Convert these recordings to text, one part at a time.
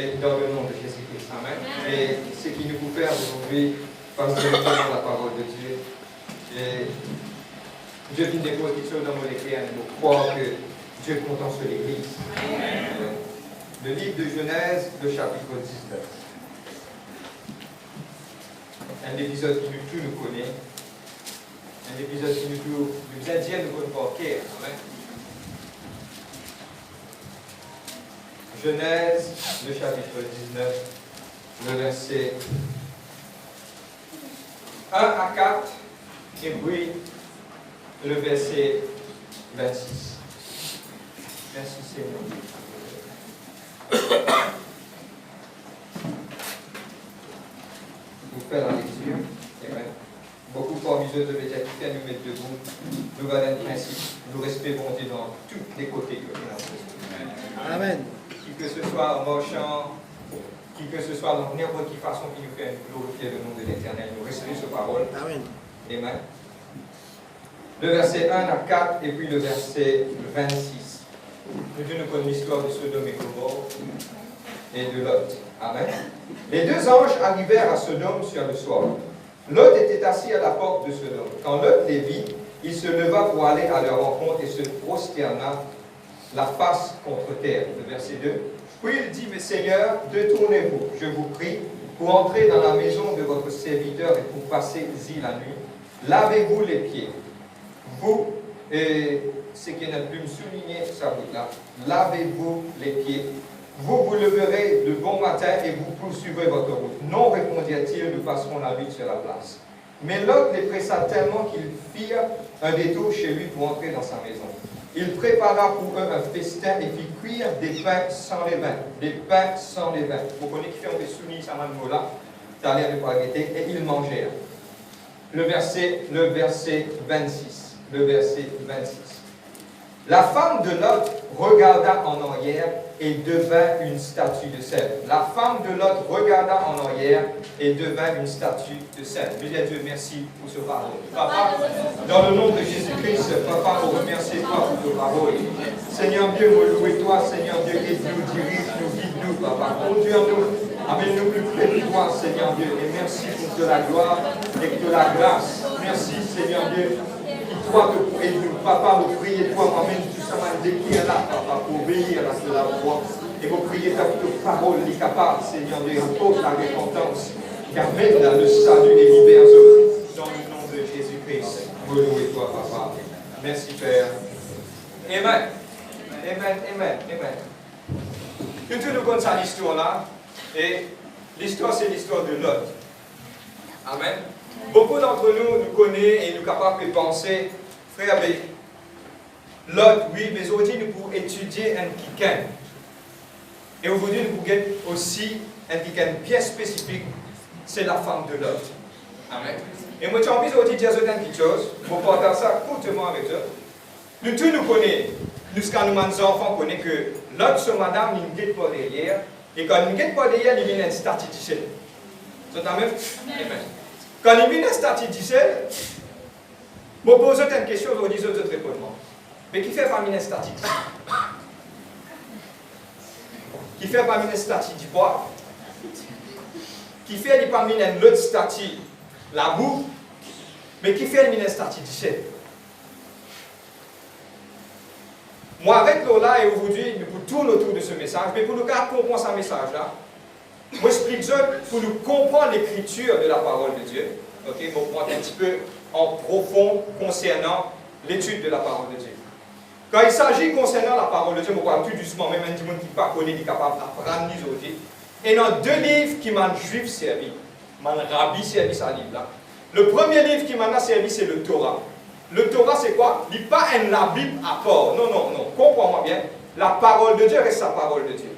Et dans le nom de Jésus-Christ. Amen. Et ce qui nous peut faire aujourd'hui, parce que nous prenons la parole de Dieu. Et Dieu vient déposer quelque chose dans mon éclair pour croire que Dieu compte sur l'Église. Le livre de Genèse, le chapitre 19. Un épisode qui nous tout nous connaît. Un épisode qui nous Indiens nous connaissent par cœur. Amen. Genèse, le chapitre 19, le verset 1 à 4, et puis le verset 26. Merci Seigneur. Vous faites la lecture. Amen. Beaucoup parmi eux de médias qui viennent nous mettre debout. Nous valons le principe. Nous respectons Dieu dans tous les côtés que nous avons. Amen. Qui que ce soit en marchant, qui que ce soit dans n'importe quelle façon qui nous fait glorifier le nom de l'Éternel. Nous recevons cette parole. Amen. Amen. Le verset 1 à 4 et puis le verset 26. Nous connaissons l'histoire de Sodome et Gomorrhe et de Lot. Amen. Les deux anges arrivèrent à Sodome sur le soir. Lot était assis à la porte de Sodome. Quand Lot les vit, il se leva pour aller à leur rencontre et se prosterna la face contre terre. Le verset 2. Puis il dit, mes seigneurs, détournez-vous, je vous prie, pour entrer dans la maison de votre serviteur et pour passer-y la nuit. Lavez-vous les pieds. Vous, et ce qui n'a plus me souligner ça vous là, lavez-vous les pieds. Vous vous leverez de bon matin et vous poursuivrez votre route. Non, répondirent-ils, nous passerons la nuit sur la place. Mais Lot les pressa tellement qu'ils firent un détour chez lui pour entrer dans sa maison. Il prépara pour eux un festin et fit cuire des pains sans levain. Des pains sans levain. Vous connaissez qui fait des sounis à là, ça a l'air de pas arrêter, et ils mangèrent. Le verset 26. Le verset 26. La femme de Lot regarda en arrière et devint une statue de sel. La femme de Lot regarda en arrière et devint une statue de sel. Je dis à Dieu merci pour ce parole. Papa, dans le nom de Jésus-Christ, Papa, on remercie toi pour ce parole. Seigneur Dieu, nous louons toi, Seigneur Dieu, aide-nous, dirige-nous, guide-nous, Papa. Conduis-nous, amène-nous plus près de toi, Seigneur Dieu. Et merci pour de la gloire et de la grâce. Merci, Seigneur Dieu. Toi, aide-nous, Papa, vous priez toi, m'amène tout ça, qui est là, Papa, pour veiller à la voix. Et vous priez ta parole, les capables, Seigneur Dieu, apporte la repentance, qui amène le salut et libère dans le nom de Jésus-Christ. Vous louez toi, Papa. Merci, Père. Amen. Amen, amen, amen. Tout nous connaît cette histoire-là, et l'histoire, c'est l'histoire de Lot. Amen. Beaucoup d'entre nous nous connaissent et nous sommes capables de penser, frère, Lot, oui, mais aujourd'hui nous pouvons étudier un kikan. Et aujourd'hui nous pouvons aussi un kikan bien spécifique, c'est la femme de Lot. Amen. Et moi, j'ai envie de dire quelque chose, pour partager ça courtement avec eux. Nous tous nous connaissons, nous, quand nous sommes enfants, connaissons que Lot, son madame, il ne guette pas derrière, et quand il ne guette pas derrière, il vient une statue de sel. Vous êtes même? Amen. Quand il vient une statue de sel, je me pose une question, je vous dis autre répondement. Mais qui fait parmi les statues? Qui fait parmi les statues du bois? Qui fait parmi les autres statues la boue? Mais qui fait parmi les statues du sel? Moi, avec Lola et aujourd'hui, nous tournons autour de ce message, mais pour nous comprendre ce message-là, moi, j'explique pour nous comprendre l'écriture de la parole de Dieu. Ok, je vais prendre un petit peu en profond concernant l'étude de la parole de Dieu. Quand il s'agit concernant la parole de Dieu, je vais parler tout doucement, même un petit monde qui ne pas connaît, qui est capable d'apprendre aujourd'hui. Et dans deux livres qui m'ont juif servi, m'ont rabbi servi ce livre-là. Le premier livre qui m'a servi, c'est le Torah. Le Torah, c'est quoi? Il n'est pas la Bible à part. Non, non, non. Comprends-moi bien. La parole de Dieu reste la parole de Dieu.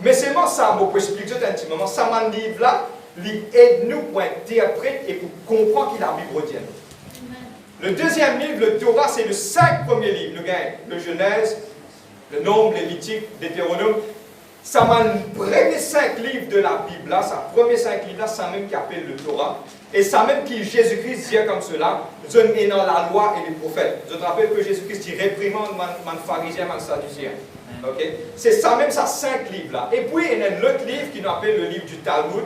Mais c'est moi ça, je peux expliquer intimement. Ça m'a livre là, il aide nous pour interpréter et pour comprendre qui la Bible retient. Le deuxième livre, le Torah, c'est le 5 premiers livres. Le Genèse, le Nombre, Lévitique, Deutéronome. ça m'a premier 5 livres de la Bible, là, ça premier 5 livres, là, ça même qui appelle le Torah. Et ça même qui Jésus-Christ disait comme cela, je est dans la loi et les prophètes. Je te rappelle que Jésus-Christ dit réprimande man pharisien, man sadducéen. Okay? C'est ça même, ça 5 livres là. Et puis il y a un autre livre qui nous appelle le livre du Talmud.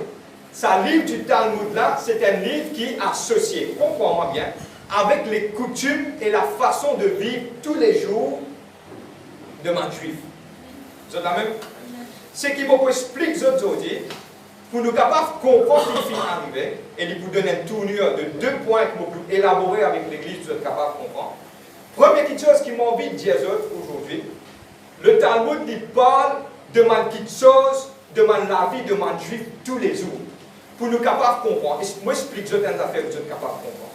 Ce livre du Talmud là, c'est un livre qui est associé, comprends-moi bien, avec les coutumes et la façon de vivre tous les jours de man juif. C'est la même. Ce qui vous explique aujourd'hui, pour nous capables de comprendre ce qui finit arrivé, et il vous donne une tournure de 2 points que vous pouvez élaborer avec l'Église, vous êtes capable de comprendre. Première chose qui m'a envie de dire aujourd'hui, le Talmud il parle de quelque chose, de la vie de man juif tous les jours. Pour nous capables de comprendre. Et moi, j'explique une affaire que vous êtes capable de comprendre.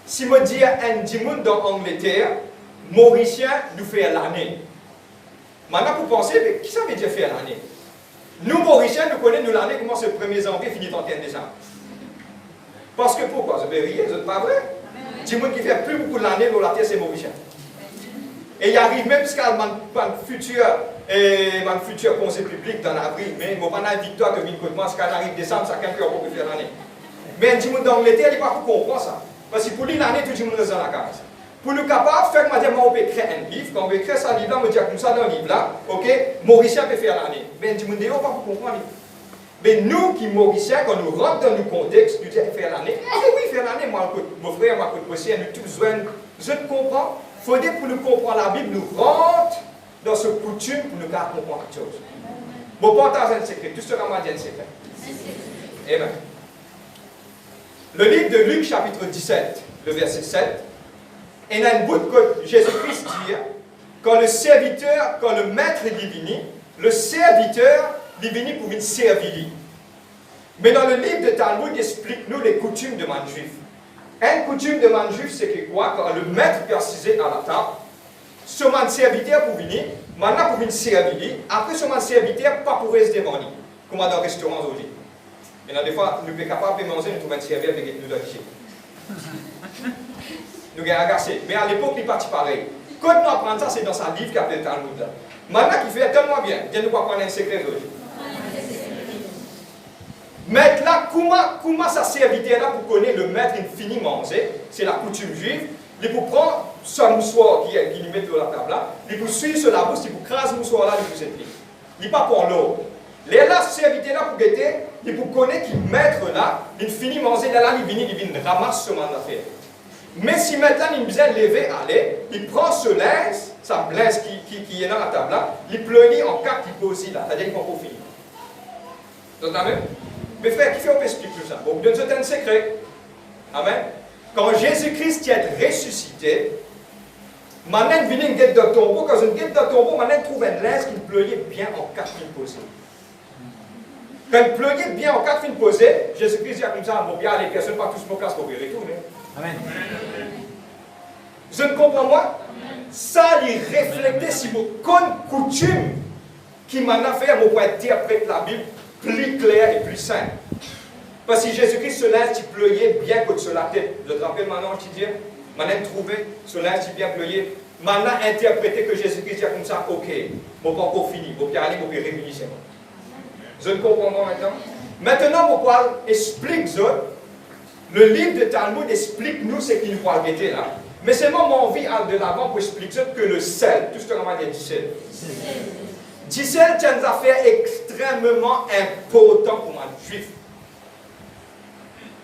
Si je dis un dimanche dans l'Angleterre, Mauricien nous fait l'année. Maintenant, vous pensez, mais qui ça veut dire faire l'année? Nous, Mauriciens, nous connaissons l'année commence le 1er janvier, finit le 31 décembre. Parce que pourquoi? Vous avez rien, c'est pas vrai? Dis-moi qui fait plus beaucoup de l'année dans la terre, c'est Mauricien. Et il arrive même jusqu'à mon futur conseil public dans l'avril, mais je vais pas victoire que je commence quand arrive décembre, ça quelqu'un qui peut faire l'année. Mais dis-moi dans l'Angleterre, il ne peut pas comprendre ça. Parce que pour lui, l'année, tout le monde est dans la case. Pour nous capables de faire, on peut créer un livre. Quand on veut créer ce livre-là, on dit comme ça dans le livre-là, ok, Mauricien peut faire l'année. Mais dis-moi, on ne peut pas comprendre. Mais nous qui Mauriciens, quand nous rentrons dans le contexte, nous disons faire l'année. Oui, faire l'année, moi, mon frère, moi, nous tous besoin. Je comprends. Il faudrait pour nous comprendre la Bible, nous rentrons dans ce coutume pour nous comprendre quelque chose. Bon, partage un secret. Tout ce qu'on m'a dit un secret. Amen. Le livre de Luc, chapitre 17, le verset 7. Et dans le bout que Jésus-Christ dit, quand le serviteur, quand le maître divini, le serviteur divini pour une servir. Mais dans le livre de Talmud, il explique-nous les coutumes de man juif. Une coutume de man juif, c'est que quoi? Quand le maître est assis à la table, ce man serviteur pour venir, maintenant pour venir servir, après ce man serviteur, pas pour rester demandé, comme dans le restaurant aujourd'hui. Et là, des fois, nous sommes capables de manger, nous trouvons un serviteur avec nous d'afficher. Nous sommes agacés. Mais à l'époque, il n'est pas pareil. Quand nous apprenons ça, c'est dans sa livre qui appelle Talmud. Maintenant, qui fait tellement bien, viens nous apprendre un secret aujourd'hui. Maître là, comment ça serviteur là pour connaître le maître infini manger, c'est la coutume juive. Il pour prendre son moussoir qui lui met sur la table là, il pour suivre sur la bouche, il pour craser le moussoir là, il pour s'éteindre. Il n'est pas pour l'eau. Les là, serviteur là pour guetter, il pour connaître qui maître là, il finit manger là, il vient ramasser ce mandat d'affaires. Mais si maintenant il besoin de lever, aller, il prend ce linge, sa linge qui est dans la table là, il pleurit en quatre, il pose là, c'est-à-dire qu'il ne peut pas finir. Vous entendez? Mes frères, qui fait on peut expliquer tout ça? Bon, je donne un secret. Amen. Quand Jésus-Christ est ressuscité, maintenant il vient une guette de tombeau, quand une guette de tombeau, maintenant il trouve un linge qui pleurait bien en quatre fins posées. Quand il pleurait bien en quatre fins posées, Jésus-Christ dit comme ça, bon bien, les personnes ne pas tous mon place pour y retourner. Amen. Je ne comprends moi? Ça, il reflète si vous connaissez coutume qui m'en a fait, pour interpréter la Bible plus clair et plus simple. Parce que Jésus-Christ, ce linge, il pleuait bien que sur la tête. Je te rappelle maintenant, je te dis, maintenant trouver ce linge, il bien pleuait. Maintenant interpréter que Jésus-Christ dit comme ça, ok, bon, pas encore fini, bon, bien aller, bon, bien réunir, c'est bon. Je ne comprends pas maintenant. Maintenant, pourquoi explique-je, le livre de Talmud explique-nous ce qu'il nous parle guetter là. Mais c'est moi, mon envie de l'avant pour expliquer que le sel, tout ce qu'on a dit, sel. Gisèle tient une affaire extrêmement importante pour un juif.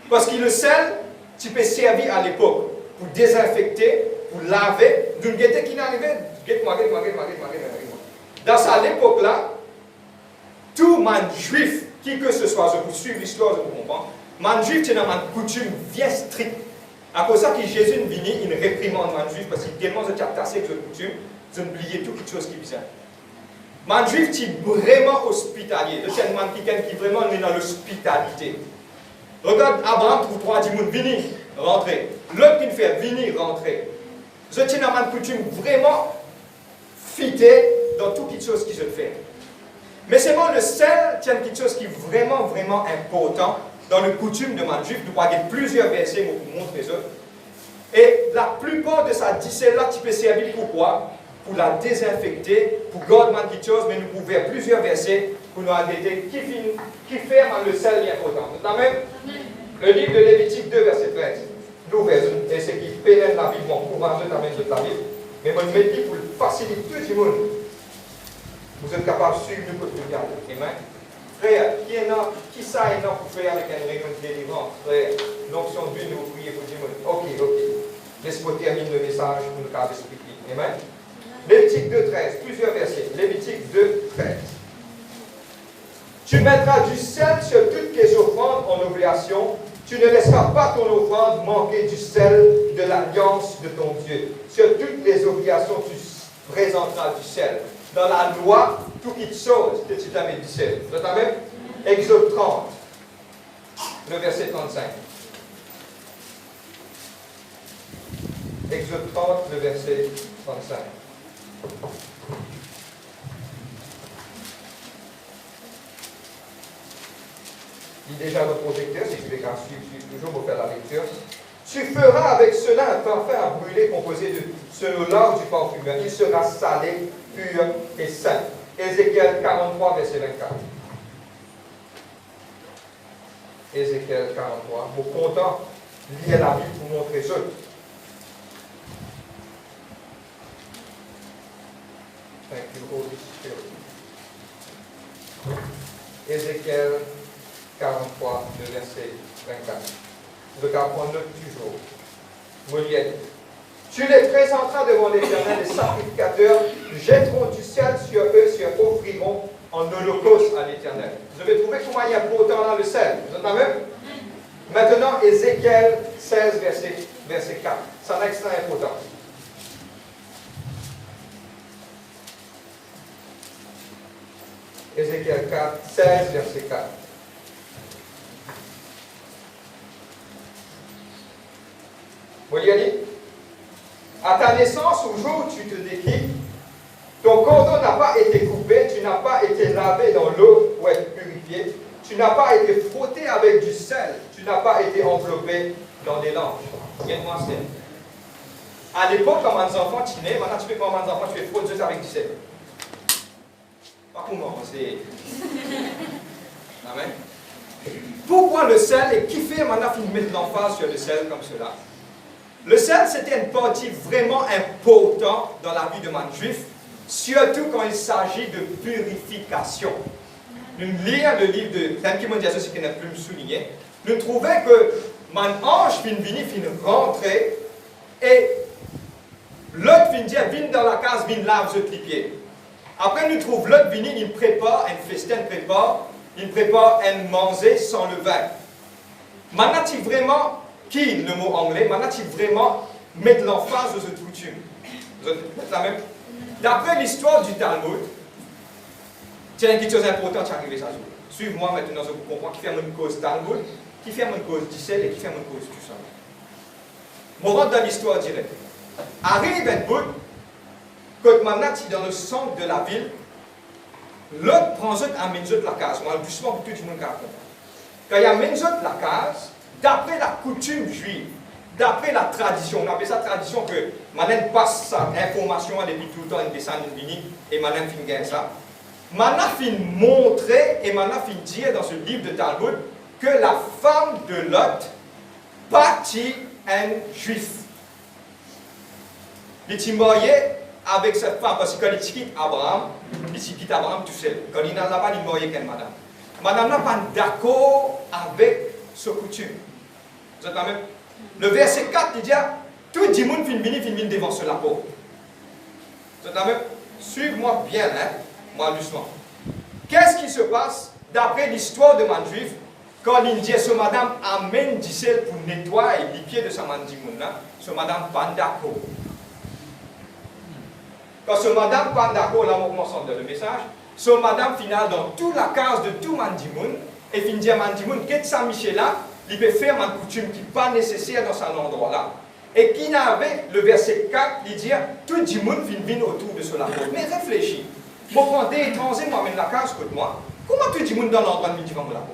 Parce que le sel, tu peux servir à l'époque pour désinfecter, pour laver. D'une guette qui n'arrivait, dans cette époque-là, tout man juif, qui que ce soit, je vous suis l'histoire, je vous comprends, man juif, c'est une coutume bien stricte. À cause de ça que Jésus est venu, il réprimande man juif parce qu'il tellement de tassé avec cette coutume, ils ont oublié toute chose qui vient. Man juif, c'est vraiment hospitalier. C'est un man qui est vraiment dans l'hospitalité. Regarde, Abraham trouve 3 10 personnes, venir, rentrer. L'autre qui fait, venir, rentrer. Je tiens à une coutume vraiment fidèle dans toute chose qu'ils ont fait. Mais c'est bon, le sel tient quelque chose qui est vraiment, vraiment important dans le coutume de man juif. Nous avons plusieurs versets pour vous montrer ça. Et la plupart de ça dit celle-là, tu peux servir pourquoi? pour la désinfecter, pour garder quelque chose, mais nous pouvons faire plusieurs versets pour nous arrêter qui fait le sel bien autant. C'est même le livre de Lévitique 2, verset 13. L'ouverture, et ce qui pénètre la Bible, bon, pour manger ta main de la Bible, mais moi je me dis pour faciliter tout le monde. Vous êtes capable de suivre nous pour tout garder. Amen. Frère, qui ça est pour faire avec une réunion de délivrance? Frère, l'onction d'huile, nous prier pour du monde. Ok. Laisse-moi terminer le message pour nous garder expliquer. Amen. Lévitique 2, 13, plusieurs versets. Lévitique 2, 13. Tu mettras du sel sur toutes tes offrandes en oblation. Tu ne laisseras pas ton offrande manquer du sel de l'alliance de ton Dieu. Sur toutes les obligations, tu présenteras du sel. Dans la loi, tout qui te chose, que tu t'amènes du sel. Vous entendez? Exode 30, le verset 35. Exode 30, le verset 35. Il est déjà le projecteur, si tu veux qu'à suivre toujours pour faire la lecture. Tu feras avec cela un parfum à brûler composé de selon l'ordre du parfumeur. Il sera salé, pur et saint. Ézéchiel 43, verset 24. Ézéchiel 43. Vous content, lier la Bible pour montrer ça. Thank you, Holy Spirit. Ézéchiel 43, le verset 24. Vous devez apprendre toujours. Molière. Tu les présenteras devant l'Éternel, les sacrificateurs jetteront du sel sur eux, offriront en holocauste à l'Éternel. Vous avez trouvé comment il y a pourtant dans le sel. Vous entendez? Maintenant, Ézéchiel 16, verset 4. C'est un extra important. Ézéchiel 4, 16, verset 4. Vous voyez dit? À ta naissance, au jour où tu te décris, ton cordon n'a pas été coupé, tu n'as pas été lavé dans l'eau pour être purifié, tu n'as pas été frotté avec du sel, tu n'as pas été enveloppé dans des langes. Regarde-moi ça. À l'époque, quand mes enfants chinaient, maintenant tu fais comme mes enfants, tu fais frotteuse avec du sel. Pas pour moi, c'est. Amen. Pourquoi le sel et qui fait maintenant qu'il met l'emphase sur le sel comme cela? Le sel, c'était une partie vraiment importante dans la vie de man juif, surtout quand il s'agit de purification. Nous lisons le livre de Tanki Mondiazo, ce qui n'a plus me souligné. Nous trouvons que man ange fin vini, fin rentrer, et l'autre fin dire, vin dans la case, vin lave les pieds. Après, nous trouvons l'autre vini, il prépare un festin, il prépare un manger sans le vin. Maintenant, tu vraiment. Qui, le mot anglais, maintenant tu vraiment mettre l'emphase sur cette coutume. D'après l'histoire du Talmud, c'est une chose importante qui arrive à jour. Suivez-moi maintenant, je vous comprends qui fait une cause Talmud, qui fait une cause du sel et qui fait une cause du sang. Je rentre dans l'histoire directe. Arrive un bout, quand maintenant tu es dans le centre de la ville, l'autre prend zot à Menzot la case. Moi, doucement pour tout le monde qui comprend. Quand il y a Menzot la case, d'après la coutume juive, d'après la tradition, on appelle ça tradition que Manen passe sa information depuis tout le temps, une descend une bini, et Manen fin gagne ça. Manen fin montrer et Manen fin dire dans ce livre de Talmud que la femme de Lot partit un juif. Il est marié avec cette femme parce que quand il quitte Abraham, il quitte Abraham tout seul. Quand il n'a pas, il est marié avec une madame. Madame n'a pas d'accord avec ce coutume. Vous êtes quand même. Le verset 4, il dit tout le monde finit devant ce lapin. Vous êtes quand même. Suivez-moi bien, hein, moi doucement. Qu'est-ce qui se passe d'après l'histoire de man juif quand il dit ce madame amène du sel pour nettoyer les pieds de sa mandimoun là, ce madame pas d'accord. Quand ce madame pas d'accord, là on commence le message, ce madame final dans toute la case de tout mandimoun et fin dire mandimoun qu'est-ce ça Michel là? Il peut faire une coutume qui n'est pas nécessaire dans cet endroit-là. Et qui n'avait, le verset 4, il dit, tout le monde vient autour de cela. Mais réfléchis. Moi, quand des étrangers m'amènent la case contre moi, comment tout le monde dans l'endroit de vient la peau?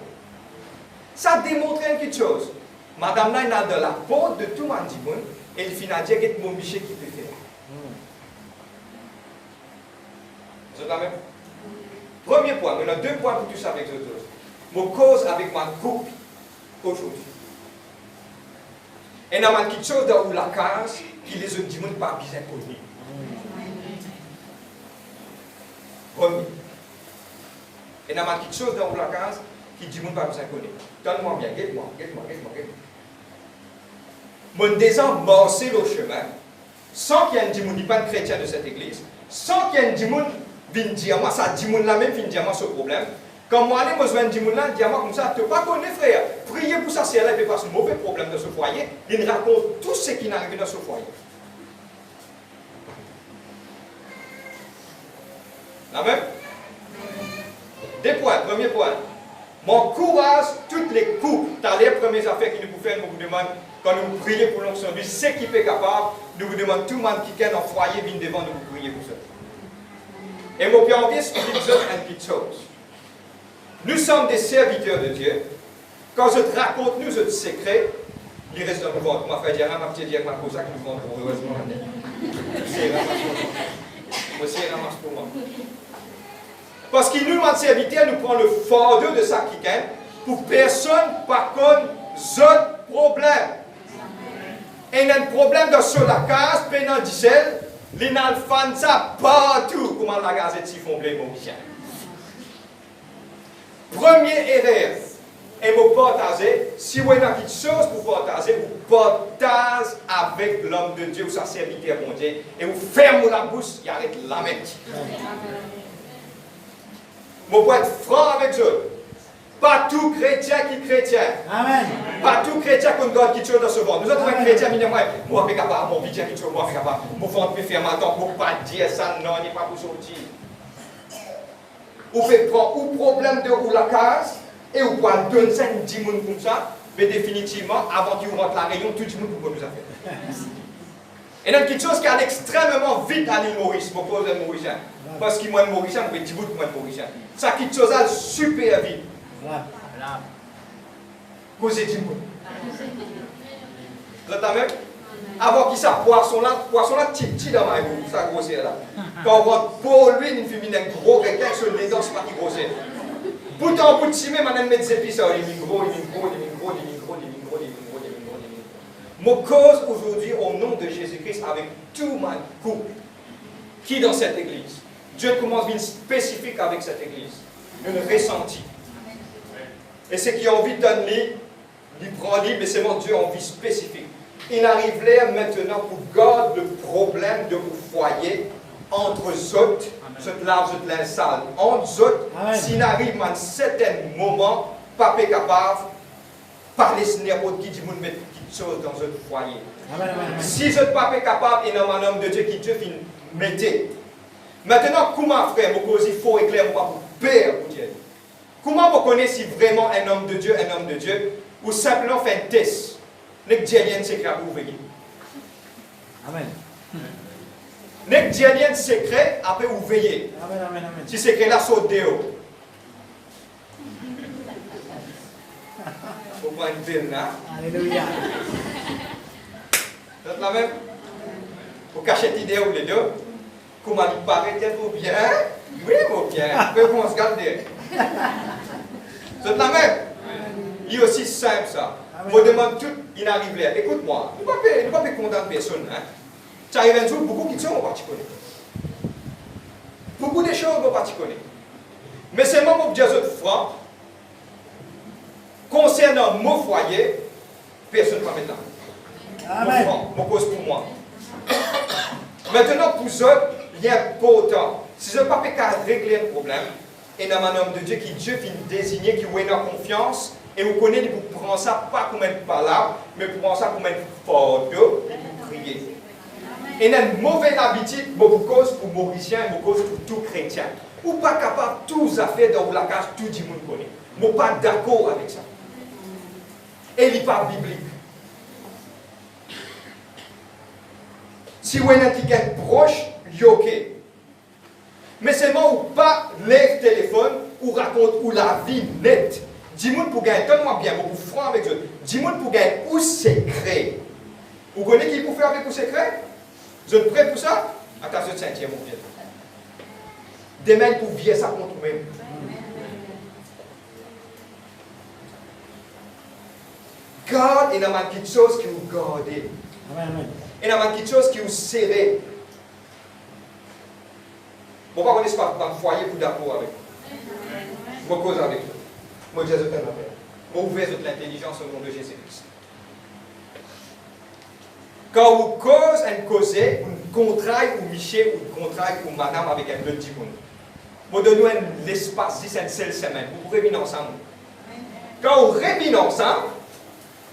Ça démontre quelque chose. Madame là, il a de la peau de tout le monde, et il finit à dire que mon Michel qui peut faire. C'est la même. Premier point, maintenant 2 points pour tout ça avec les autres. Mon cause avec ma couple aujourd'hui. Et il y a quelque chose dans la case qui les autres disent pas bien connu. Premier. Et il y a quelque chose dans la case qui dit pas bien connu. Donne-moi bien, guette-moi. Mon désir marcher le chemin, sans qu'il y ait un démon, pas un chrétien de cette église, sans qu'il y ait un démon vienne dire moi, ça démon là même vienne dire moi ce problème. Quand moi, je besoin de démon là, dire moi comme ça, tu ne pas connaître frère. Priez pour ça, c'est elle qui passe un mauvais problème dans ce foyer. Il raconte tout ce qui est arrivé dans ce foyer. La même? 2 points. Premier point. Mon courage, toutes les coups. Dans les premières affaires qui nous pouvons faire, nous vous demandons, quand nous prions pour l'onction, lui, c'est qui est capable, nous vous demandons tout le monde qui est dans le foyer, vient devant nous vous prier pour ça. Et mon père envie, c'est une petite chose. Nous sommes des serviteurs de Dieu. Quand je te raconte nous ce secret, il reste dans le ventre. Ma frère Diana, ma petite Diana, ma cause, qui nous ventre, heureusement. C'est ramasse pour moi. Parce qu'il nous demande serviteur, nous prend le fardeau de sa qui gagne pour personne, par contre, d'autres problèmes. Et il y a un problème dans sur la case, pendant 10 ans, les font ça partout, comment la gazette s'y font blé, mon chien. Première erreur, et vous partagez, si vous avez quelque chose pour partager, vous partagez avec l'homme de Dieu ou sa serviteur mon Dieu, et vous fermez la bouche et arrêtez la mente. Vous pouvez être franc avec eux. Pas tout chrétien qui est chrétien. Amen. Pas tout chrétien qui a quelque chose dans ce monde. Nous autres, les chrétiens, moi, je suis capable, mon vie, quelque chose, moi, je suis capable. Mon ventre peut faire ma temps pour ne pas dire ça, non, il n'est pas pour sortir. Vous pouvez prendre un problème de ou la case, et vous pouvez donner ça, 10 personnes comme ça, mais définitivement, avant qu'il rentre la réunion, tout le monde peut nous faire. Et il y a quelque chose qui allait extrêmement vite à l'île Maurice, pour poser le Mauricien. Parce qu'il m'a Mauricien, vous pouvez dire que moi Mauricien. Ça quelque chose à super vite. Causez 10 mots. Là, même, avant qu'il ça, poisson là, petit dans ma bouche, ça grossir là. Quand on voit pour lui, il fait un gros requin sur les dents, c'est pas qui grossir. Pourtant, au bout de 6 mois, on met des épices, il est gros. Mon cause aujourd'hui au nom de Jésus-Christ avec tout mon couple qui est dans cette église. Dieu commence à être spécifique avec cette église. Un ressenti. Et ce qui a envie de donner, il prend libre, mais c'est mon Dieu envie spécifique. Il arrive là maintenant pour garder le problème de vos foyers entre eux autres, cette large de l'insalle, entre eux, s'il arrive à un certain moment, pas capable, parler ce n'importe qui dit vous mettre quelque chose dans un foyer. Si vous n'êtes pas capable, il y a un homme de Dieu qui Dieu finit mettez. Maintenant, comment frère, vous posez faux et clair, pour père pour Dieu. Comment vous connaissez si vraiment un homme de Dieu, ou simplement fait un test. Les Dianiens secret pour vous veiller. Amen. Les Dianiens secret après vous veiller. Amen. Si secret là saute dehors. Vous prenez une ville là. Alléluia. C'est la même. Vous cachez l'idée ou les deux. Comment il paraît être bien? Oui, mon bien. Mais vous se garder. C'est la même. Il est aussi simple ça. Je vous demande tout, il arrive là. Écoute-moi, il ne va pas condamner personne. Hein? Ça arrive un jour, beaucoup de choses, on va te connaître. Beaucoup de choses, on va te connaître. Mais c'est moi qui dis franc. Concernant mon foyer, personne ne va mettre là. Mon franc, mon cause pour moi. Maintenant, pour eux, il y a pas autant. Si je ne peux pas régler un problème, il y a un homme de Dieu qui Dieu vient désigner, qui vous a confiance, et vous connaissez, vous prenez ça pas comme une parole, mais vous prenez ça comme une fardeau, et vous priez. Et il y a une mauvaise habitude, beaucoup de causes pour Mauriciens, beaucoup de causes pour tout chrétien. Ou pas capable, tous affaires dans la case, tout le monde connaît. Je ne suis pas d'accord avec ça. Et il n'est pas biblique. Si vous avez quelqu'un proche, il est OK. Mais c'est moi ou pas le téléphone ou raconte ou la vie nette. Dis-moi pour gagner, donne-moi bien, vous franc avec eux. Dis-moi pour gagner ou secret. Vous connaissez qui pour faire avec vous secret? Vous êtes prêts pour ça? Attention, 5e, mon bien. Demain, pour vivre ça contre nous-mêmes. Garde, il y a quelque chose qui vous garde. Il y a quelque chose qui vous serre. Bon, pas qu'on n'est pas dans le foyer pour d'accord avec vous. Je me cause avec vous. Moi, je vous appelle. Moi, ouvert l'intelligence au nom de Jésus-Christ. Quand vous causez un causé, une contraille ou Michel, ou une contraille ou madame avec un autre monde. Vous donnez un espace, 10 seule semaine. Vous pouvez venir ensemble. Quand vous revenez ensemble,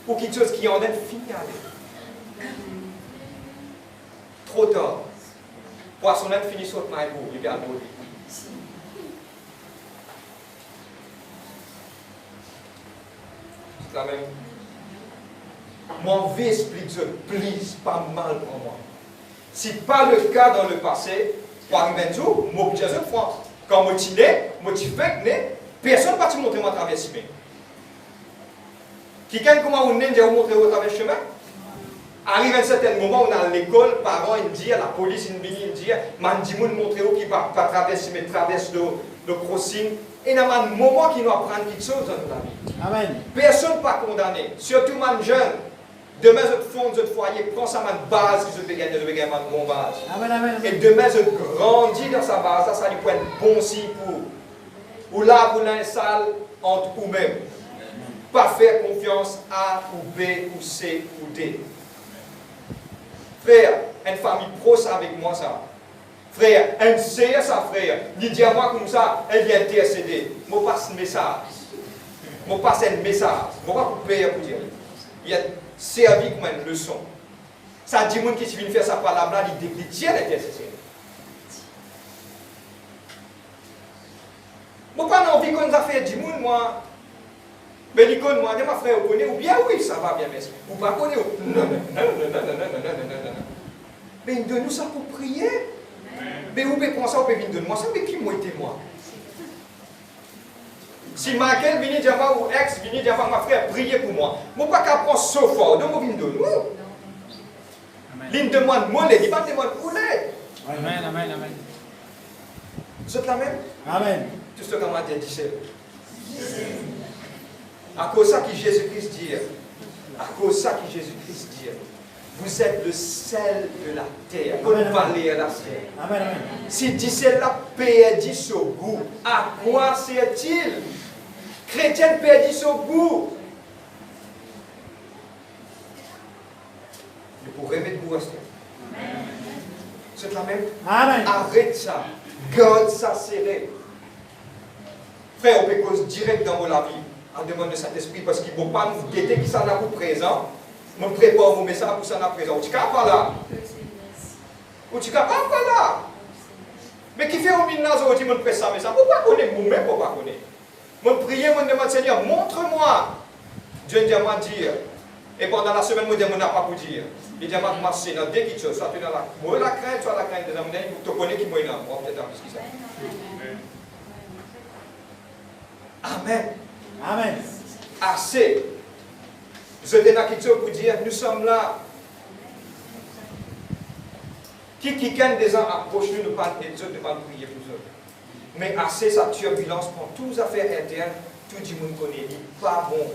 pour quelque chose qui en est fini avec. Trop tard. Poisson net fini sur ma boue, il y a le bout. C'est la même. Mon vie explique ce please pas mal pour moi. Si pas le cas dans le passé, par exemple, moi, je suis en France. Quand je suis né, je suis fait, personne ne va te montrer mon traversée. Quelqu'un comment on est, vous montrer au travers chemin. Arrive à un certain moment, on est à l'école, parents ils disent, la police ils disent, man dit moun montrer où qui va traverser, mais traverse le crossing. Et il y a un moment qui nous apprend quelque chose dans la vie. Amen. Personne ne pas condamné, surtout man jeune. Demain, je fonde, je foyer, prends ça ma base que je vais gagner, ma bon base. Amen, amen, amen. Et demain, je grandis dans sa base, ça lui prend un bon signe pour. Ou là, vous l'avez salle entre vous-même. Pas faire confiance A ou B ou C ou D. Frère, une famille proche avec moi, ça. Frère, un C, ça, frère. Il dit à moi comme ça, elle vient intercéder. Je passe un message. Je passe un message. Je ne vais pas vous payer pour dire. Il y a servi comme une leçon. Ça dit que qui vient faire sa parole là, il déclare l'intercession. Je n'ai pas envie qu'on a fait du monde, moi. Mais l'icône, moi, ma frère, vous connaissez, ou bien oui, ça va bien, merci. Ou pas connaissez, non. Mais de nous ça pour prier. Mais vous pouvez penser, vous pouvez venir de moi, ça, mais qui moi était moi? Si Michael vient dire ou ex vient dire ma frère, priez pour moi. Je ne peux pas prendre ce fort, donc je viens de nous. L'une demande, moi, il pas demande, où l'est? Amen, amen, amen. Vous êtes la même? Amen. Tout ce qu'on m'a dit, c'est. À cause de ça que Jésus-Christ dit, à cause de ça que Jésus-Christ dit, vous êtes le sel de la terre, vous valez la terre. Amen, amen. Si dit cela perdit son goût, à quoi sert-il? Chrétien perdit son goût. Et pour remettre vous rester. C'est la même? Amen. Arrête ça. Garde ça serré. Frère, on peut cause direct dans la vie. En demande de Saint-Esprit parce qu'il ne faut pas nous guetter qui s'en a pour présent. Je prépare vos messages pour s'en a présent. Ou tu n'es pas là. Ou tu n'es pas là. Mais qui fait au milieu de nous, je me presse ça, mais ça, pourquoi connaître moi-même, pourquoi connaître? Je prie, je demande Seigneur, montre-moi. Dieu dit à moi dire. Et pendant la semaine, je dis, je n'ai pas pour dire. Il dit à moi de marcher dans deux petites choses. Soit tu as la crainte, soit la crainte des hommes. Tu connais qui moi là. On va peut-être plus que ça. Amen. Amen. Assez. Je donne quelque chose pour dire, nous sommes là. Qui des gens approchent nous, ne pas prier pour eux. Mais assez, sa turbulence prend toutes les affaires internes, tout le monde connaît, il n'est pas bon.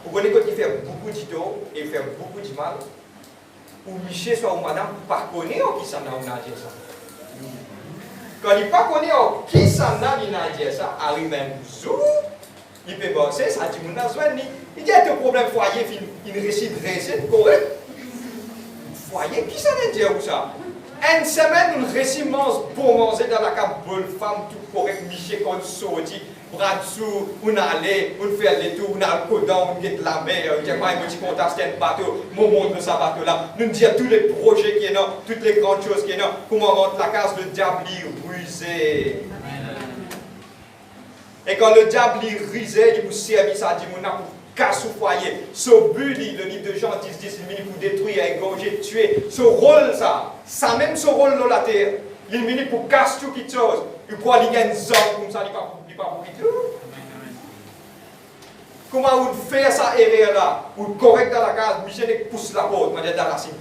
Vous connaissez quand il fait beaucoup de dos et il fait beaucoup de mal. Ou Michel, soit ou madame, pas connaître qui s'en a dit ça. Quand il ne pas connaître qui s'en a dit ça, arrive un jour, il peut bosser, ça dit mon azouani. Il dit un problème foyer, il réussit de réussir, correct. Foyer, qui s'en a dit où ça? Une semaine, nous réussissons pour manger dans la cave, bonne femme, tout correct, Michel, quand on sortit, bras dessous, on allait, on fait les tours, on a le codon, on guette la mer, on dit pas un petit contact, c'est un bateau, on montre ce bateau-là, nous disons tous les projets qui sont là, toutes les grandes choses qui sont là, comment rentrer la case, le diable est rusé. Et quand le diable est rusé, il vous servit ça, dit mon âme, pour casser au foyer. Ce but, le livre de Jean 10, il pour détruire, égorger, tuer. Ce rôle, ça même ce rôle dans la terre, il est pour casser tout quelque chose. Il peut aller gagner une zone comme ça, il ne va pas pour tout. Comment vous faites ça erreur là? Vous correct dans la case, Michel pousse la porte, je vais dans la racine.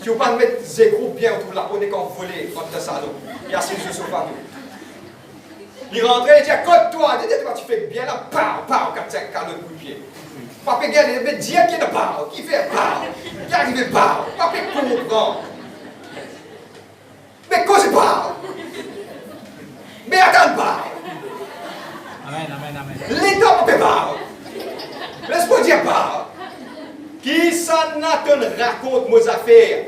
Si vous ne pas mettre des groupes bien autour de la peau, on est qu'on volé contre le salon. Il y a ces jeux sur pas tout. Il rentrait, il dit, côte-toi, tu fais bien là, pow, pow, 4-5 cadeaux de coup de pied. Papa regarde, il dit, qui est de pow, qui fait pow, qui arrive pow, papa comprend. Mais cause pow. Mais attends pow. Amen, amen, amen. L'État ne peut pas. Laisse-moi dire pas. Qui ça n'a te raconte mes affaires?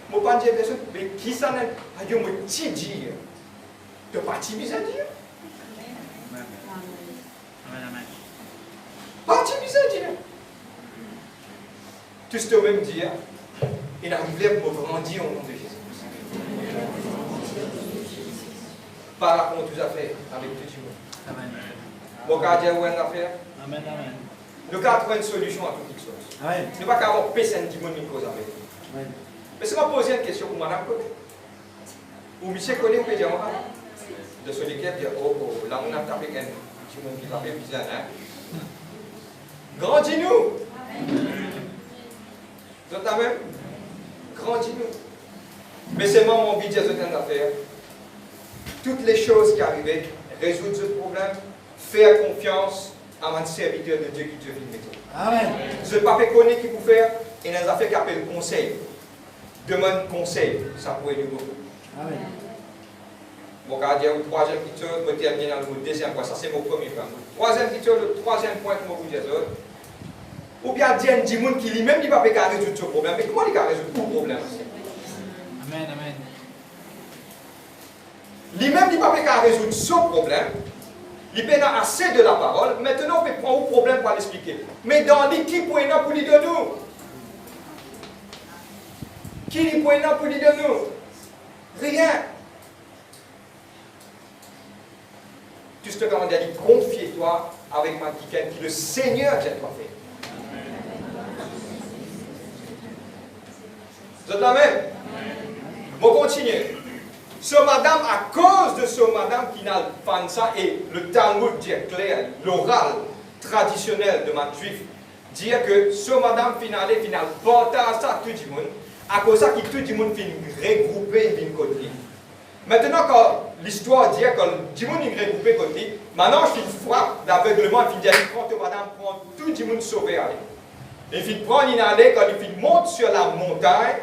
Mon pas dire personne, mais qui ça n'a pas dit me ti dire? Tu pas ti bizarre dire? Amen, amen. Pas ti bizarre dire. Tu sais même dire, il arrive pour me grandir au nom de Jésus. Par rapport aux affaires avec tout le monde. Amen. Mon gardien ou une affaire? Amen, amen. Nous avons trouvé une solution à toute chose. Amen. Nous ne pouvons pas avoir personne qui me cause avec. Amen. Mais si je pose une question pour madame connaît, ou monsieur connaît, vous pouvez dire, de celui qui dit, oh, là on a tapé un petit monde qui va faire bizarre, hein? Grandis-nous! Vous êtes la même? Grandis-nous. Mais c'est moi mon budget de affaire. Toutes les choses qui arrivaient, résoudre ce problème, faire confiance à mon serviteur de Dieu qui te vit maintenant. Amen. Je ne sais pas connaître qui vous faire, et dans les affaires qui appellent conseil. Demande conseil, ça pourrait nous beaucoup. Amen. Bon, quand il y a une troisième picture, je vais terminer dans le deuxième point, ça c'est mon premier point. Troisième picture, le troisième point que je vous dis, ou bien dire des gens qui lui-même ne peut pas résoudre ce problème, mais comment il peut résoudre tout problème? Amen, amen. Lui-même ne peut pas résoudre ce problème, il peut avoir assez de la parole, maintenant on peut prendre un problème pour l'expliquer. Mais dans l'équipe, pour lui de nous. Qui lui pour lui de nous? Rien. Tu te commandes à dire, confie-toi avec ma qui le Seigneur qui toi fait. Vous êtes la même? On continue. Ce madame, à cause de ce madame qui n'a pas ça, et le Talmud dit clair, l'oral traditionnel de ma juif, dit que ce madame final porte à ça tout le monde, à cause de ça, tout le monde finit regroupé une côté. Maintenant, quand l'histoire dit que tout le monde est regroupé côté, maintenant je fais une frappe d'aveuglement, il dit quand madame prend tout le monde sauvé à elle. Il fait prendre une allée, quand il monte sur la montagne,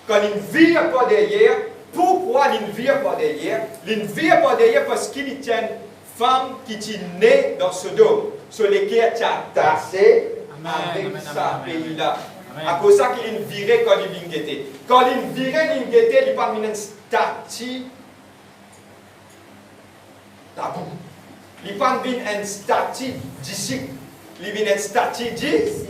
quand il ne vire pas derrière. Pourquoi il ne vire pas derrière? Il ne vire pas derrière parce qu'il tient une femme qui est née dans ce dos, sur lesquels tu as tassé avec sa pays-là. À cause de ça qu'il ne virait quand il vient guetter. Quand il virait, il guetter, il parle d'une statue tabou. Il parle d'une statue disciple. Il vient d'une statue disciple.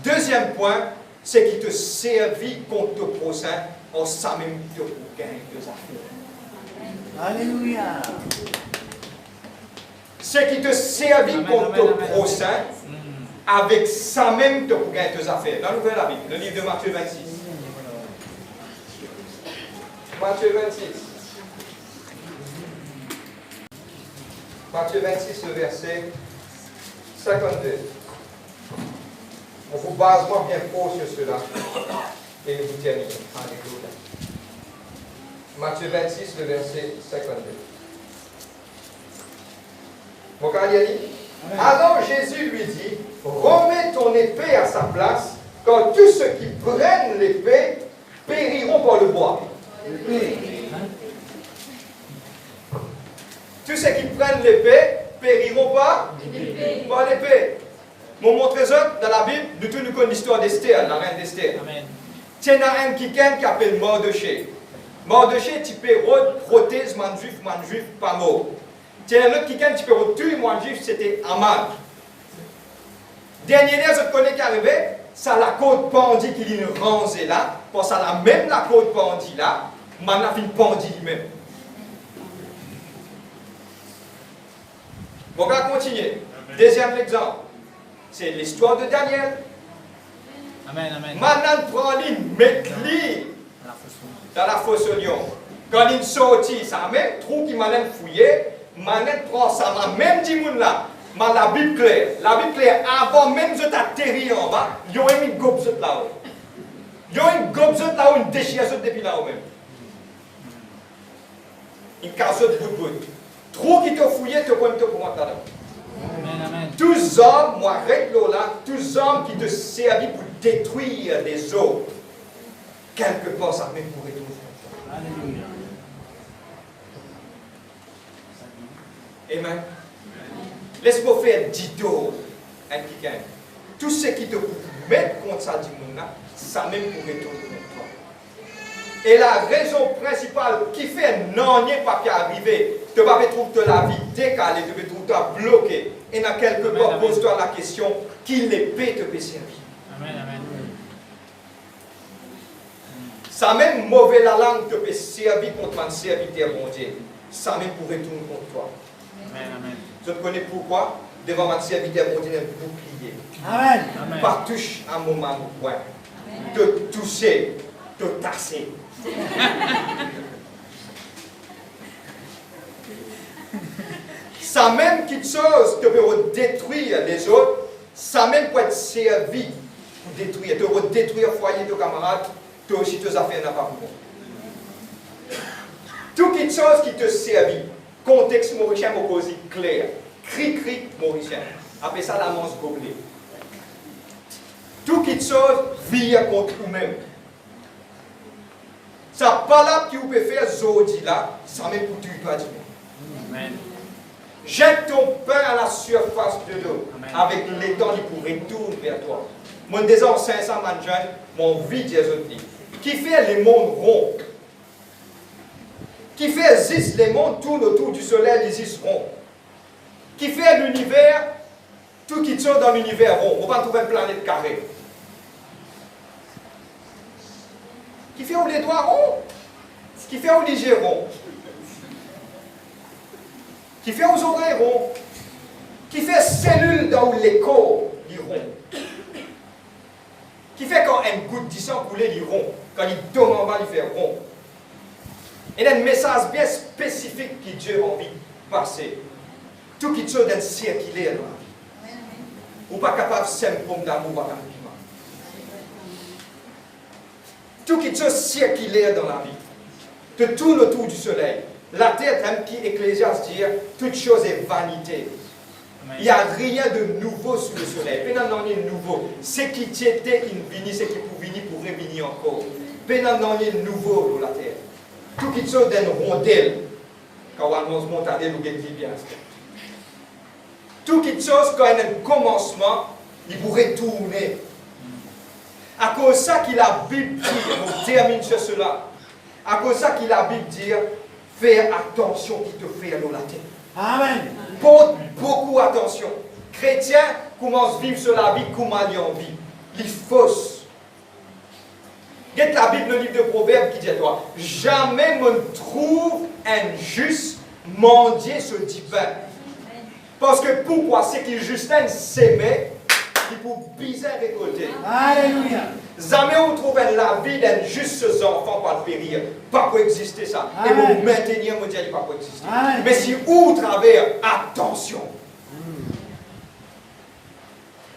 Deuxième point, c'est qu'il te servit contre ton prochain. On sait même que pour gagner deux affaires. Alléluia. C'est qui te servit contre ton prochain avec ça même pour gagner deux affaires. Dans l'Ouvrez la Bible, le livre de Matthieu 26. Matthieu 26. Matthieu 26, le verset 52. On vous basement bien fort sur cela. Et vous terminez. Alléluia. Matthieu 26, le verset 52. Mon alors Jésus lui dit, remets ton épée à sa place, car tous ceux qui prennent l'épée périront par le bois. Tous ceux qui prennent l'épée périront par l'épée. Mon montre dans la Bible, nous tous nous connaissons l'histoire d'Esther, la reine d'Esther. Il y a un qui appelle Mardoché. Mardoché, tu peux protéger mon juif pas mort. Il y a un autre qui peut tuer mon juif, c'était Aman. Dernier je connais qui arrivait, ça la côte pendie qui est rangée là, parce que ça même la côte pendie là, maintenant il pendie lui-même. On va continuer. Deuxième exemple, c'est l'histoire de Daniel. Amen, amen. Maintenant, prend l'île, met-l'île dans la fosse au lion. Quand il sortit, ça même trou qui m'a fouillé, maintenant prend ça, même dit moun là. Mais la Bible claire, avant même de t'atterrir en bas, il y a une gobzot là-haut. Il y a une gobzot là-haut, une déchirure depuis là-haut même. Une casotte bout. Trop qui te fouillait, te pointe pour moi là-dedans. Tous hommes, moi, règle là, tous hommes qui te servent pour détruire les autres, quelque part, ça même pourrait tout faire. Amen. Laisse-moi faire dito à quelqu'un. Tout ce qui te met contre ça, ça même pourrait tout contre toi. Et la raison principale qui fait non, il n'y a pas qu'à arriver, tu vas trouver la vie décalée, tu vas trouver bloquée. Et dans quelque part, pose-toi la question, qui l'épée te peut servir? Amen, amen. Ça même mauvais la langue te peut servir contre un serviteur, mon Dieu. Ça même pourrait tourner contre toi. Amen, amen. Je te connais pourquoi? Devant un serviteur, mon Dieu, un bouclier. Amen, amen. Pas touche un moment au point. Te toucher, te tasser. Ça même quelque chose te peut détruire les autres, ça même peut être servi pour détruire. Tu peux détruire le foyer de camarades, toi aussi tes affaires n'ont pas bon. Tout quelque chose qui te servit, contexte mauricien opposé clair, cri mauricien, appelle ça la manche gobelet. Tout quelque chose vient contre vous-même. Ça pas là qui vous peut faire zodi là, ça même pour tuer toi. Amen. Jette ton pain à la surface de l'eau. Avec les temps, il pourrait tourner vers toi. Mon désir 500 jeunes, mon vie des autres. Qui fait les mondes ronds. Qui fait 10 les mondes tournent autour du soleil, les 10 ronds. Qui fait l'univers, tout qui tourne dans l'univers rond. On va trouver une planète carrée. Qui fait où les doigts ronds. Qui fait où les yeux ronds. Qui fait aux oreilles ronds, qui fait cellules dans les corps, les ronds, qui fait quand une goutte de sang coule, les ronds, quand il tombe en bas, il fait rond. Il y a un message bien spécifique que Dieu a envie de passer. Tout qui chose d'un circulaire dans la vie. Ou pas capable de symptômes d'amour à un tout qui chose circulaire dans la vie. Te tourne autour du soleil. La terre, même qui Ecclésiaste dit, toute chose est vanité. Il n'y a rien de nouveau sous le soleil. Pénan n'en est nouveau. Ce qui était invini, ce qui pouvait venir pourrait venir encore. Pénan n'en est nouveau dans la terre. Tout qui chose d'une rondelle. Quand on annonce montadelle ou quelque bien. Tout qui chose, quand il y a un commencement, il pourrait tourner. À cause de ça qu'il a Bible dit, on termine sur cela. À cause de ça qu'il a Bible dit, fais attention qui te fait dans la tête. Amen. Porte beaucoup attention. Chrétien commence à vivre sur la vie comme il en vit. Il fausse. Regarde la Bible, le livre de Proverbes qui dit à toi, jamais on trouve un juste mendier ce divin. Parce que pourquoi? C'est qu'il Justin s'aimait, il peut bien récolter. Alléluia. Jamais on trouve la vie d'un juste enfant par périr. Pas pour exister ça. Et pour maintenir, mon Dieu, il pas pour exister. Amen. Mais si au travers, attention.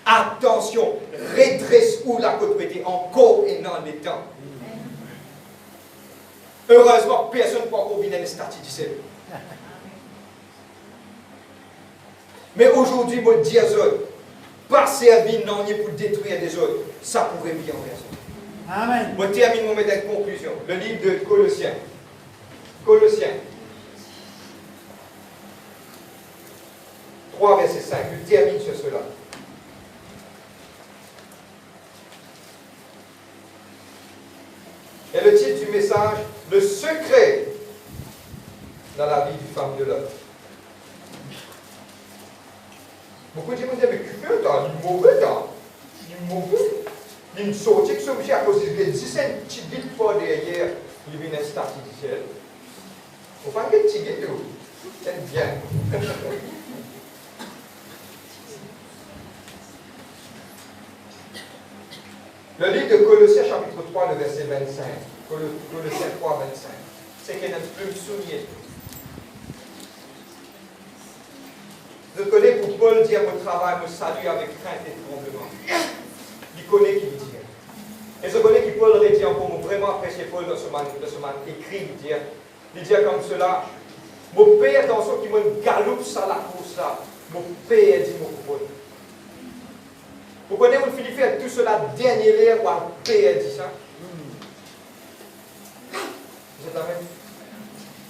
Attention. Redresse où la propriété encore et non les temps. Heureusement, personne ne peut combiner les statuts du ciel. Mais aujourd'hui, mon Dieu, pas servir non pour détruire des autres, ça pourrait bien en raison. Amen. Je termine mon mettre en conclusion. Le livre de Colossiens. Colossiens. 3, verset 5. Je termine sur cela. Et le titre du message, le secret dans la vie du femme de l'homme. Beaucoup de gens me disent, mais tu fais un mauvais temps. Du mauvais. Il y a une sortie qui s'oblige à cause de si c'est un petit guide fort derrière, il vient un artificiel. Il ne faut pas que petit guide, c'est bien. Le livre de Colossiens, chapitre 3, le verset 25. Colossiens 3, 25. C'est qu'il y a une plume soulignée. Je connais pour Paul dire mon travail, mon salut avec crainte et tremblement. Il connaît qui dit. Et je connais que Paul aurait dit encore, vraiment apprécié Paul de ce man écrit, il dit comme cela, mon père dans ce qui me galoupe ça la course là, mon père dit mon Paul. Vous connaissez, on finit faire tout cela dernier l'air où un père dit ça. Vous êtes la même?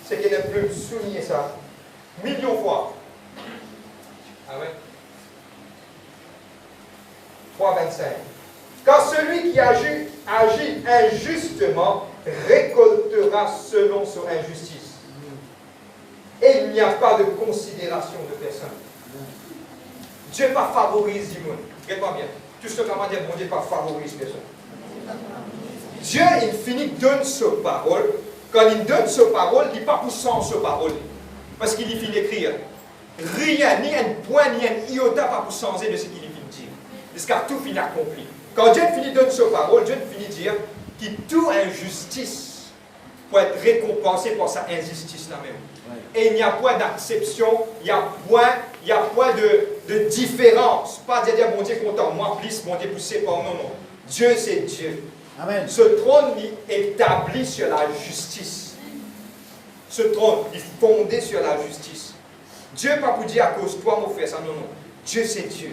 C'est qu'il ne peut souligner ça millions de fois. Amen. 3,25. Car celui qui agit injustement récoltera selon son injustice. Et il n'y a pas de considération de personne. Dieu ne favorise du monde. Regarde-moi bien. Tout ce qu'on va dire, bon Dieu ne favorise personne. Dieu, il finit donne sa parole. Quand il donne sa parole, il n'est pas pour sans sa parole. Parce qu'il finit d'écrire. Rien, ni un point, ni un iota, pas pour changer de ce qu'il finit de dire. Jusqu'à tout finit accompli. Quand Dieu finit de donner sa parole, Dieu finit de dire que toute injustice peut être récompensée par sa injustice là-même. Et il n'y a point d'acception, il n'y a point de différence. Pas de dire, bon Dieu, content, moi, plus, bon Dieu, poussé par non, non. Dieu, c'est Dieu. Amen. Ce trône est établi sur la justice. Ce trône est fondé sur la justice. Dieu n'est pas pour dire à cause de toi, mon frère, ça, non, non. Dieu, c'est Dieu.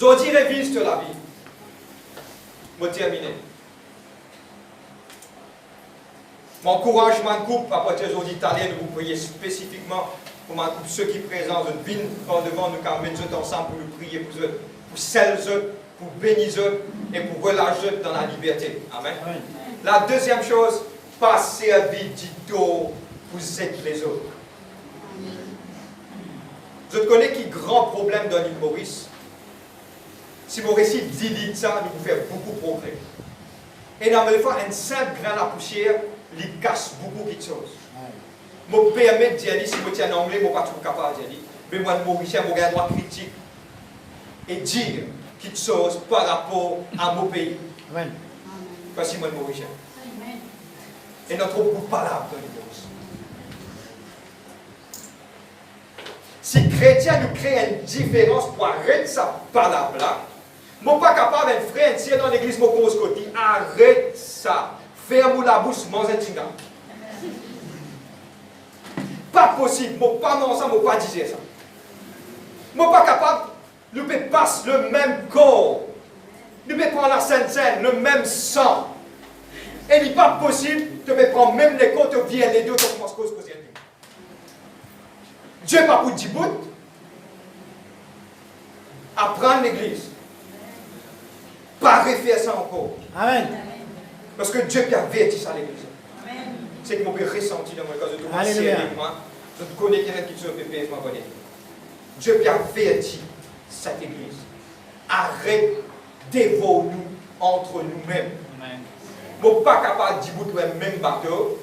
Aujourd'hui, révise la vie. Je vais terminer. Mon encouragement de couple, à partir d'aujourd'hui, italien, vous priez spécifiquement pour ma couple, ceux qui présentent, viennent devant nous, car mettre ensemble pour nous prier pour eux, pour celles eux, pour bénir eux et pour relâcher eux dans la liberté. Amen. Amen. La deuxième chose, pas servir du dos pour aider les autres. Je connais qui grand problème dans l'île Maurice. Si Maurice dit ça, nous pouvons faire beaucoup de progrès. Et dans le fond, un simple grain à poussière, il casse beaucoup de choses. Je me permets de dire, si je tiens en anglais, je ne suis pas toujours capable de dire, mais moi, je Mauricien, je vais droit critique et dire quelque chose par rapport à mon pays. Amen. Parce que moi, je suis Mauricien. Et notre beaucoup de palabres dans l'île Maurice. Si chrétien nous crée une différence pour arrêter sa palabre-là, je ne suis pas capable d'un frère, si dans l'église, je cause côté, arrête ça. Ferme la bouche, mange un tinga. Pas possible, je ne pas manger ça, je ne pas dire ça. Je ne suis pas capable, nous pouvons passer le même corps. Nous pouvons prendre la Sainte-Seine, le même sang. Et il n'est pas possible de prendre même les côtes, de virer les deux, comme on se cause. Dieu n'est pas pour Djibout. Apprendre l'église. Pas refaire ça encore. Amen. Parce que Dieu qui a averti ça à l'église. C'est que mon père ressenti dans mon cas. Je dois essayer avec moi. Je connais quelqu'un qui se PPF m'a donné. Dieu qui a averti cette église. Arrête dévore-nous entre nous-mêmes. Je ne suis pas capable de dire le même bateau.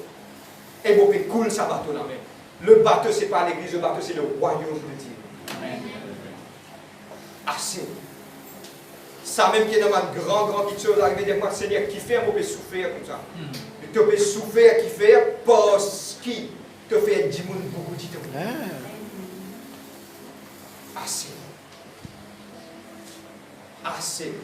Et je peux couler ce bateau là-même. Le bateau, ce n'est pas l'église, le bateau, c'est le royaume de Dieu. Amen. Assez. Ça même qui est dans ma grande petite chose, arriver des mois, Seigneur, qui fait, on peut souffrir comme ça. Tu peux souffrir, qui fait, parce qu'il te fait 10 000 beaucoup de temps. Assez. Assez.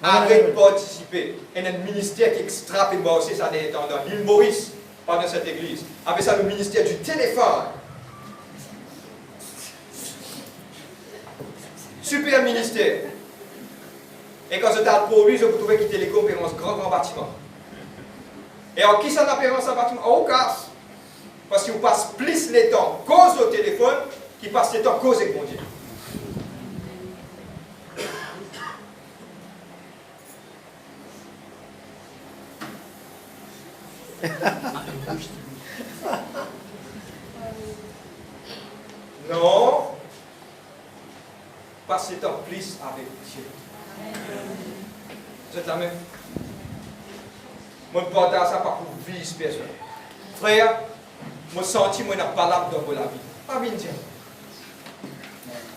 Arrête de participer. Il y a un ministère qui extrape et aussi ça dans l'île Maurice. Pendant cette église. Avec ça, le ministère du téléphone. Super ministère. Et quand je t'ai pour lui, je vous trouvais qu'il télécom dans ce grand bâtiment. Et en qui ça n'a pas ce bâtiment? Au casse. Parce qu'il passe plus le temps cause au téléphone qu'il passe le temps cause avec mon Dieu. Non, passez temps plus avec Dieu. Vous êtes la même. Moi, je partage ça pas pour vivre personne. Frère, je sens que je n'ai pas là dans la vie. Pas bien dire.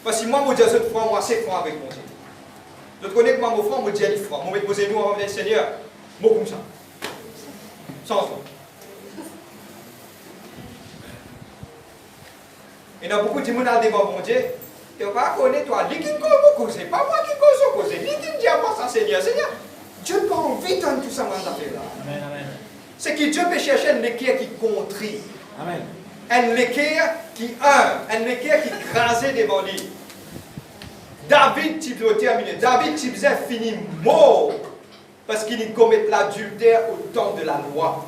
Parce que moi, je dis cette fois, moi, c'est franc avec mon Dieu. Je connais que moi, mon frère, je dis franc. Je vais poser nous avant le Seigneur. Moi, comme ça. Sans toi. Il y a beaucoup de gens qui ont devant mon Dieu. Tu ne vas pas connaître toi. Lui qui cause, c'est pas moi qui cause. Lui qui dit à moi ça, Seigneur. Seigneur, Dieu parle vite en tout ça, mon affaire là. Amen, amen. C'est que Dieu peut chercher un équerre qui contrit. Amen. Un équerre qui un équerre qui crasait devant lui. David, tu dois terminer. David, tu faisais fini mort parce qu'il commet l'adultère au temps de la loi.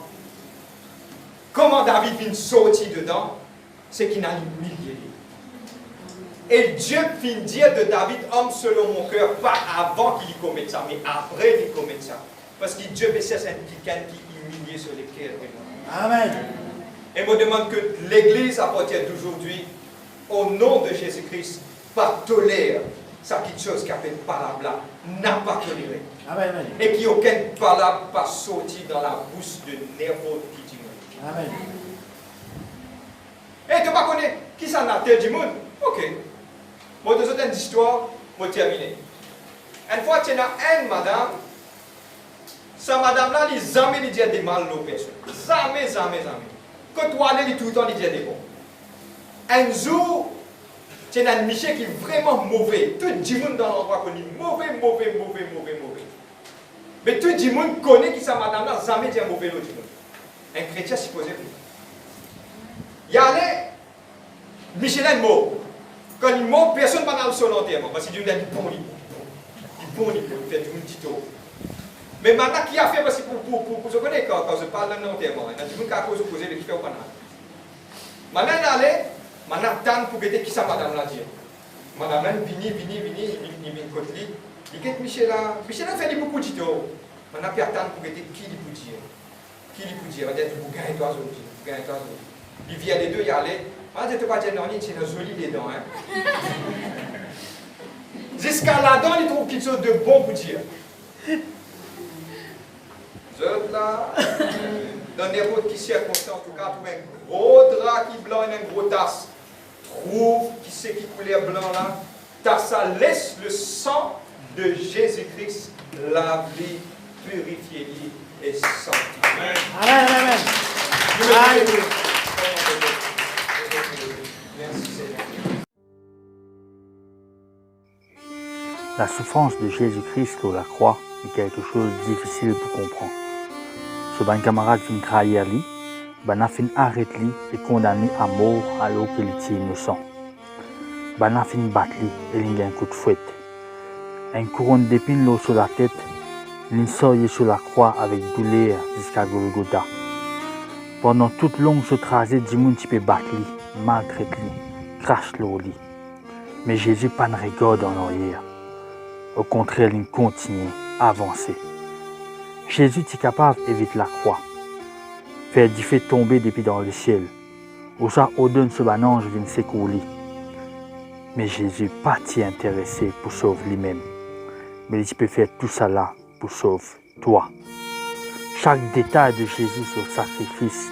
Comment David vient sortir dedans? C'est qu'il a humilié. Et Dieu vient dire de David, homme selon mon cœur, pas avant qu'il commette ça, mais après qu'il commette ça. Parce que Dieu veut chercher quelqu'un qui humilie sur les cœurs. Amen. Et me demande que l'Église, à partir d'aujourd'hui, au nom de Jésus-Christ, pas tolère ça quelque chose qui a fait palabre là, n'a pas toléré. Amen, amen. Et qu'il n'y a aucune palabre pas sortie dans la bouche de n'importe qui du monde. Amen. Et tu ne connais pas qui ça n'a tel du monde? Ok. Moi, deux autres histoires, moi terminer. Une fois, tu as une madame, cette madame-là, elle jamais dit des mal aux personnes. Jamais. Quand tu allais tout le temps, elle dit des bons. Un jour, tu as un Michel qui est vraiment mauvais. Tout le monde dans l'endroit connaît mauvais. Mais tout le monde connaît que cette madame-là n'a jamais dit un mauvais l'autre monde. Un chrétien supposé. Il y allait, Michel est mort. Quand il est mort, personne ne va dans son enterrement. Parce qu'il dit, il fait tout le petit tour. Mais maintenant, qui a fait, parce que pour se connaître, quand je parle d'un enterrement, il y a des gens qui a posé le qui fait au panel. Maintenant, il allait, maintenant, tant pour guetter qui ça, madame l'a dit. Madame là, il vient côté lui. Il dit, Michel a fait beaucoup de tours. Maintenant, il attend pour guetter qui il peut dire. Qui il peut dire, il va dire, vous gagnez toi autres. Il vient les deux, il allait. Ah, je ne te pas dire non, c'est une jolie les dents. Jusqu'à là-dedans, il trouve quelque chose de bon pour dire. Je là, dans n'importe quelle circonstance, en tout cas, trouve un gros drap qui blanc et une grosse tasse. Trouve qui c'est qui couleur blanc là. Tasse, ça laisse le sang de Jésus-Christ laver, purifier et sanctifier. Amen, amen. Alléluia. La souffrance de Jésus-Christ sur la croix est quelque chose de difficile pour comprendre. Ce ban camarade fin trahir lui, ban a fin arrêter lui et condamné à mort alors qu'il était innocent. Ban a fin battre lui et il a un coup de fouette. Un couronne d'épines l'eau sur la tête, il sort sur la croix avec douleur jusqu'à Golgotha. Pendant toute longue ce trajet, du monde peut battre lui, maltraiter lui, crache l'eau lui. Mais Jésus pas de regard en arrière. Au contraire, il continue à avancer. Jésus est capable d'éviter la croix, faire du feu tomber depuis dans le ciel, ou ça ordonne ce ange vient secourir. Mais Jésus n'est pas intéressé pour sauver lui-même, mais il peut faire tout ça là pour sauver toi. Chaque détail de Jésus sur le sacrifice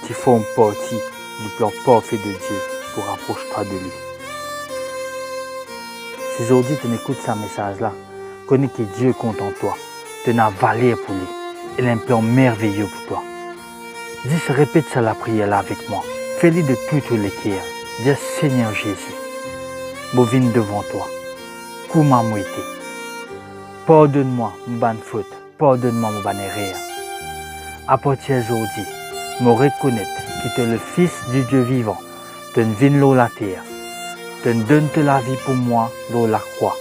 qui forme partie du plan parfait de Dieu pour rapprocher toi de lui. Si aujourd'hui tu écoutes ce message-là, connais que Dieu compte en toi, tu as valeur pour lui, il a un plan merveilleux pour toi. Dis, répète ça la prière là avec moi, fais-le de tout le cœur. Dis, Seigneur Jésus, je viens devant toi, comment moi été. Pardonne-moi mon bonne faute, pardonne-moi mon bonne erreur. À partir d'aujourd'hui, je reconnais que tu es le Fils du Dieu vivant, tu viens sur la terre. Tu donnes la vie pour moi dans la croix.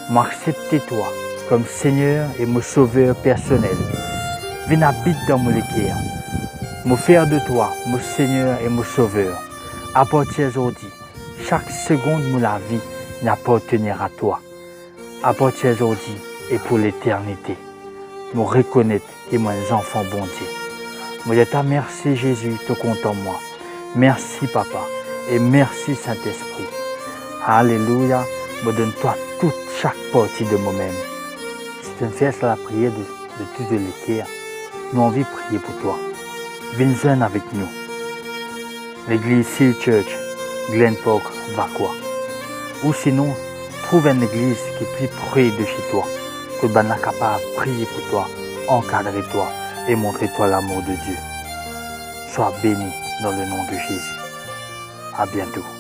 M'accepter toi comme Seigneur et mon sauveur personnel. Viens habiter dans mon cœur. Me faire de toi mon Seigneur et mon sauveur. À partir d'aujourd'hui, chaque seconde de la vie n'appartiendra à toi. À partir d'aujourd'hui et pour l'éternité. Me reconnaître que moi un enfant bon Dieu. Me dire merci Jésus, tu comptes en moi. Merci Papa. Et merci Saint-Esprit. Alléluia. Me donne-toi chaque partie de moi-même. Si tu me fais la prière de tout le cœur, nous avons envie de prier pour toi. Viens avec nous. L'église Seal Church, Glen Park, Vacois. Ou sinon, trouve une église qui est plus près de chez toi, que tu es capable de prier pour toi, encadrer toi et montrer toi l'amour de Dieu. Sois béni dans le nom de Jésus. À bientôt.